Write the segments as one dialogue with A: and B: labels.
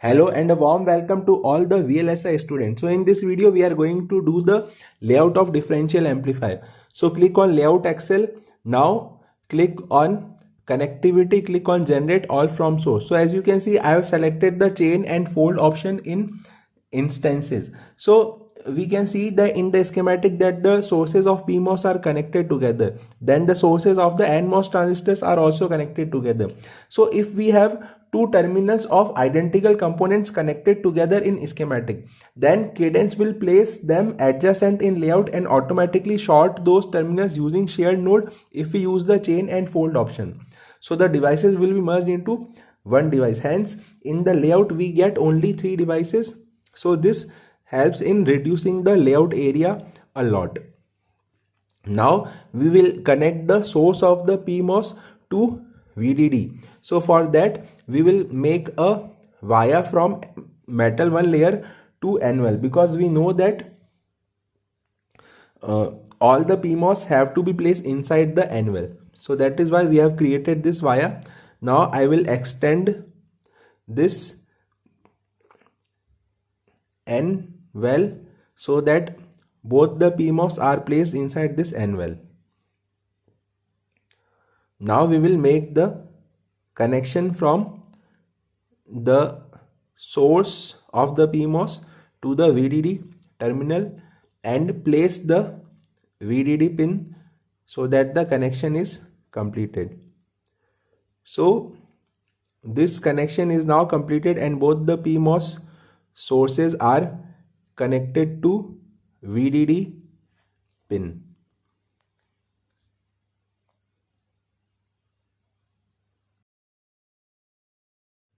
A: Hello and a warm welcome to all the VLSI students. So in this video we are going to do the layout of differential amplifier. So click on Layout XL. Now click on connectivity, click on generate all from source. So as you can see, I have selected the chain and fold option in instances. So we can see that in the schematic that the sources of PMOS are connected together. Then the sources of the NMOS transistors are also connected together. So if we have two terminals of identical components connected together in schematic, then Cadence will place them adjacent in layout and automatically short those terminals using shared node if we use the chain and fold option. So the devices will be merged into one device. Hence in the layout we get only 3 devices. So this helps in reducing the layout area a lot. Now we will connect the source of the PMOS to VDD. So for that we will make a wire from metal 1 layer to NVL, because we know that all the PMOS have to be placed inside the NVL. So that is why we have created this wire. Now I will extend this NVL so that both the PMOS are placed inside this NVL. Now we will make the connection from the source of the PMOS to the VDD terminal and place the VDD pin so that the connection is completed. So this connection is now completed and both the PMOS sources are connected to VDD pin.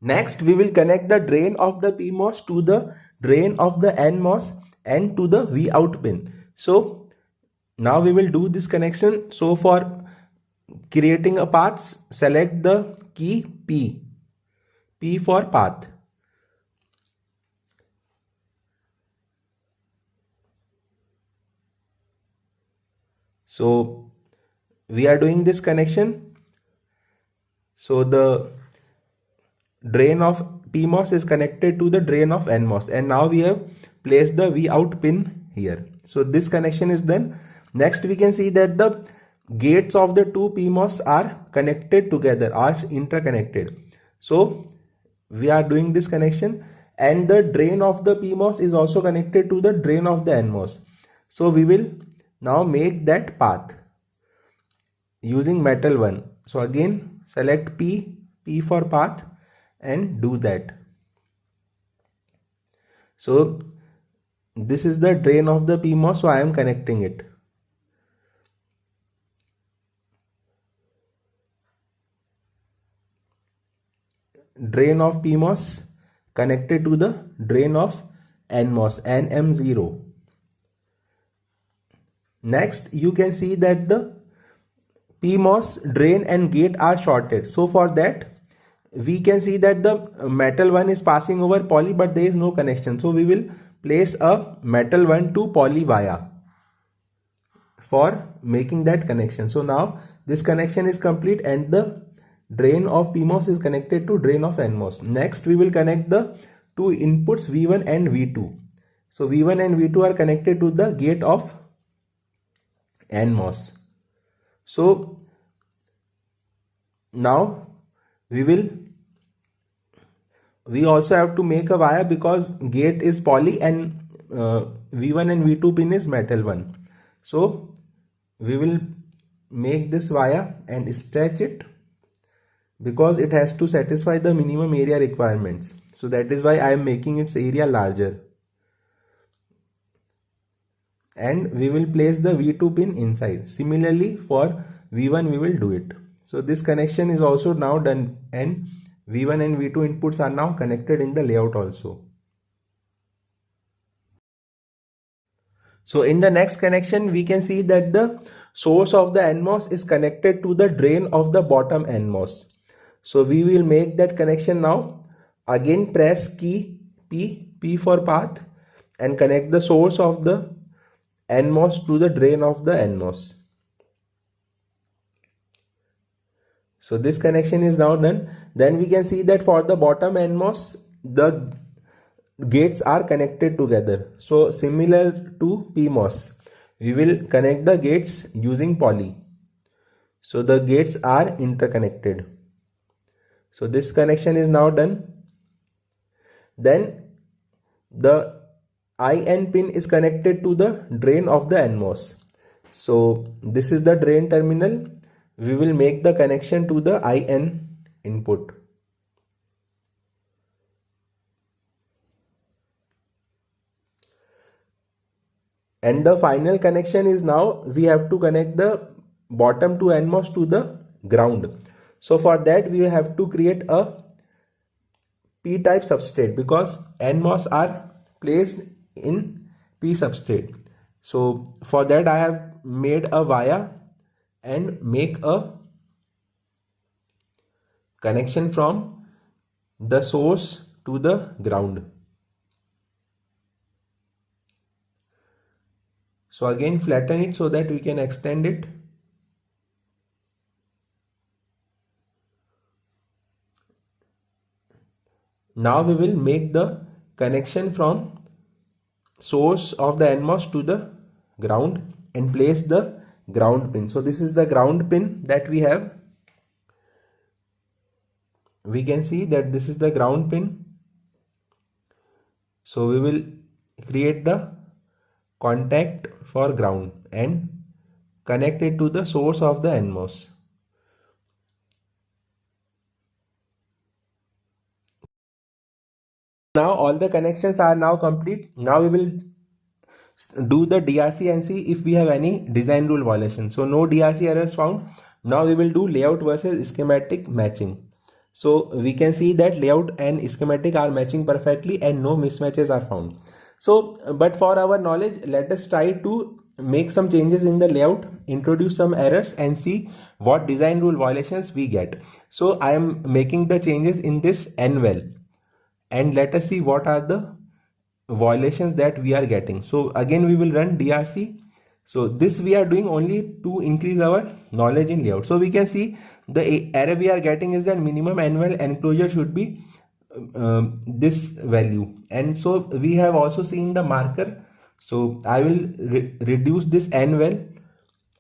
A: Next, we will connect the drain of the PMOS to the drain of the NMOS and to the Vout pin. So now we will do this connection. So for creating a path, select the key P for path. So we are doing this connection. So the drain of PMOS is connected to the drain of NMOS, and now we have placed the Vout pin here. So this connection is done. Next we can see that the gates of the two PMOS are connected together, are interconnected. So we are doing this connection, and the drain of the PMOS is also connected to the drain of the NMOS. So we will now make that path using metal 1. So again select P for path and do that. So this is the drain of the PMOS, so I am connecting it. Drain of PMOS connected to the drain of NMOS, NM0. Next you can see that the PMOS drain and gate are shorted. So for that we can see that the metal 1 is passing over poly, but there is no connection. So we will place a metal 1 to poly wire for making that connection. So now this connection is complete and the drain of PMOS is connected to drain of NMOS. Next we will connect the two inputs V1 and V2. So V1 and V2 are connected to the gate of NMOS. So now we also have to make a wire, because gate is poly and V1 and V2 pin is metal 1. So we will make this wire and stretch it, because it has to satisfy the minimum area requirements. So that is why I am making its area larger. And we will place the V2 pin inside. Similarly for V1 we will do it. So this connection is also now done, and V1 and V2 inputs are now connected in the layout also. So in the next connection we can see that the source of the NMOS is connected to the drain of the bottom NMOS. So we will make that connection now. Again press key P for path and connect the source of the NMOS to the drain of the NMOS. So this connection is now done. Then we can see that for the bottom NMOS the gates are connected together. So similar to PMOS, we will connect the gates using poly. So the gates are interconnected. So this connection is now done. Then the IN pin is connected to the drain of the NMOS. So this is the drain terminal. We will make the connection to the IN input. And the final connection is now we have to connect the bottom to NMOS to the ground. So for that we have to create a P-type substrate because NMOS are placed in P substrate. So for that I have made a via and make a connection from the source to the ground. So again flatten it so that we can extend it. Now we will make the connection from source of the NMOS to the ground and place the ground pin. So this is the ground pin that we have. We can see that this is the ground pin. So we will create the contact for ground and connect it to the source of the NMOS. Now all the connections are now complete. Now we will do the DRC and see if we have any design rule violation. So no DRC errors found. Now we will do layout versus schematic matching. So we can see that layout and schematic are matching perfectly and no mismatches are found. So but for our knowledge, let us try to make some changes in the layout, introduce some errors and see what design rule violations we get. So I am making the changes in this NVEL and let us see what are the violations that we are getting. So again we will run DRC. So this we are doing only to increase our knowledge in layout. So we can see the error we are getting is that minimum annual enclosure should be this value, and so we have also seen the marker. So I will reduce this annual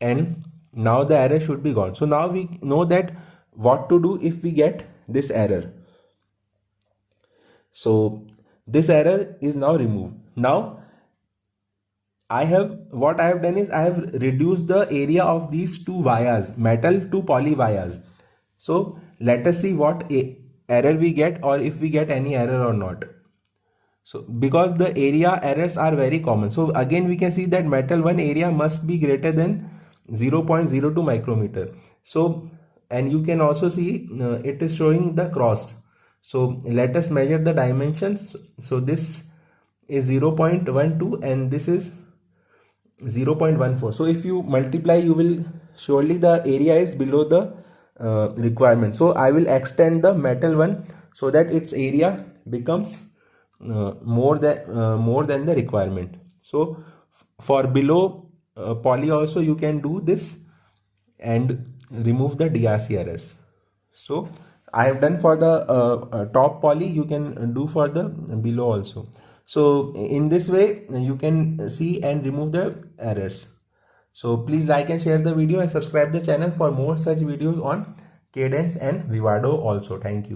A: and now the error should be gone. So now we know that what to do if we get this error. So this error is now removed. Now what I have done is I have reduced the area of these two vias, metal to poly vias. So let us see what error we get or if we get any error or not. So because the area errors are very common. So again we can see that metal 1 area must be greater than 0.02 micrometer. So and you can also see it is showing the cross. So let us measure the dimensions. So this is 0.12 and this is 0.14. So if you multiply, you will surely the area is below the requirement. So I will extend the metal one so that its area becomes more than the requirement. So for below poly also you can do this and remove the DRC errors. So I have done for the top poly, you can do for the below also. So in this way you can see and remove the errors. So please like and share the video and subscribe the channel for more such videos on Cadence and Vivado also. Thank you.